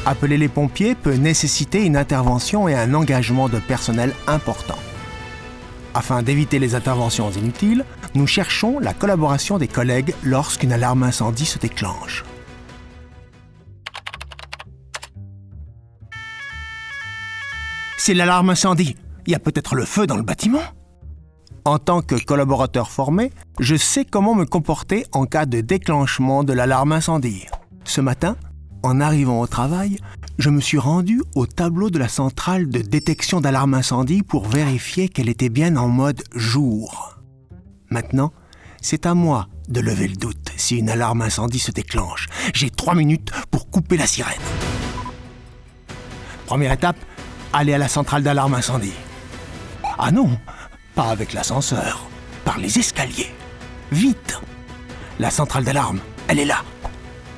Appeler les pompiers peut nécessiter une intervention et un engagement de personnel important. Afin d'éviter les interventions inutiles, nous cherchons la collaboration des collègues lorsqu'une alarme incendie se déclenche. C'est l'alarme incendie. Il y a peut-être le feu dans le bâtiment. En tant que collaborateur formé, je sais comment me comporter en cas de déclenchement de l'alarme incendie. Ce matin, en arrivant au travail, je me suis rendu au tableau de la centrale de détection d'alarme incendie pour vérifier qu'elle était bien en mode jour. Maintenant, c'est à moi de lever le doute si une alarme incendie se déclenche. J'ai 3 minutes pour couper la sirène. Première étape, aller à la centrale d'alarme incendie. Ah non, pas avec l'ascenseur, par les escaliers. Vite! La centrale d'alarme, elle est là.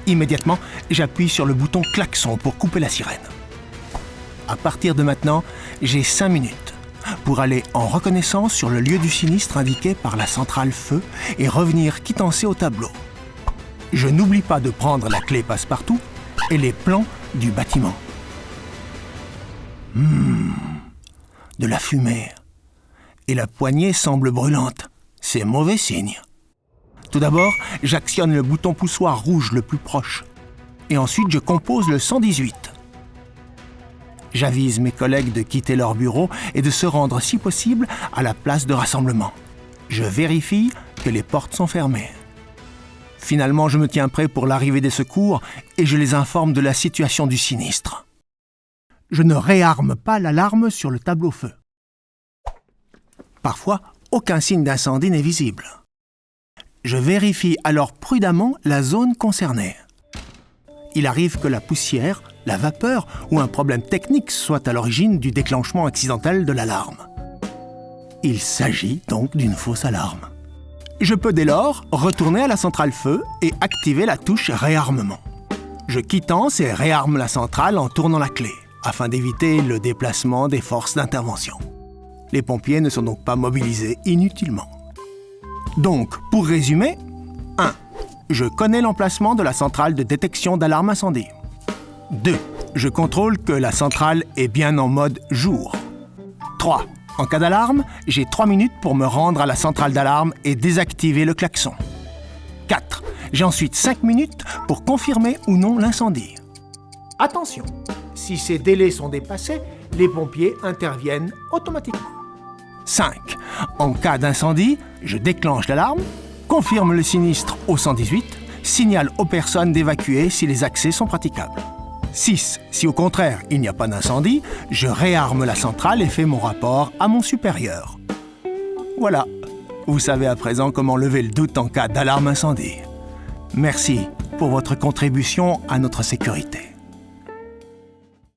Immédiatement, j'appuie sur le bouton klaxon pour couper la sirène. À partir de maintenant, j'ai 5 minutes pour aller en reconnaissance sur le lieu du sinistre indiqué par la centrale feu et revenir quitancer au tableau. Je n'oublie pas de prendre la clé passe-partout et les plans du bâtiment. De la fumée. Et la poignée semble brûlante. C'est mauvais signe. Tout d'abord, j'actionne le bouton poussoir rouge le plus proche. Et ensuite, je compose le 118. J'avise mes collègues de quitter leur bureau et de se rendre, si possible, à la place de rassemblement. Je vérifie que les portes sont fermées. Finalement, je me tiens prêt pour l'arrivée des secours et je les informe de la situation du sinistre. Je ne réarme pas l'alarme sur le tableau feu. Parfois, aucun signe d'incendie n'est visible. Je vérifie alors prudemment la zone concernée. Il arrive que la poussière, la vapeur ou un problème technique soit à l'origine du déclenchement accidentel de l'alarme. Il s'agit donc d'une fausse alarme. Je peux dès lors retourner à la centrale feu et activer la touche réarmement. Je quittance et réarme la centrale en tournant la clé, afin d'éviter le déplacement des forces d'intervention. Les pompiers ne sont donc pas mobilisés inutilement. Donc, pour résumer, 1. Je connais l'emplacement de la centrale de détection d'alarme incendie. 2. Je contrôle que la centrale est bien en mode jour. 3. En cas d'alarme, j'ai 3 minutes pour me rendre à la centrale d'alarme et désactiver le klaxon. 4. J'ai ensuite 5 minutes pour confirmer ou non l'incendie. Attention, si ces délais sont dépassés, les pompiers interviennent automatiquement. 5. En cas d'incendie, je déclenche l'alarme, confirme le sinistre au 118, signale aux personnes d'évacuer si les accès sont praticables. 6. Si au contraire il n'y a pas d'incendie, je réarme la centrale et fais mon rapport à mon supérieur. Voilà, vous savez à présent comment lever le doute en cas d'alarme incendie. Merci pour votre contribution à notre sécurité.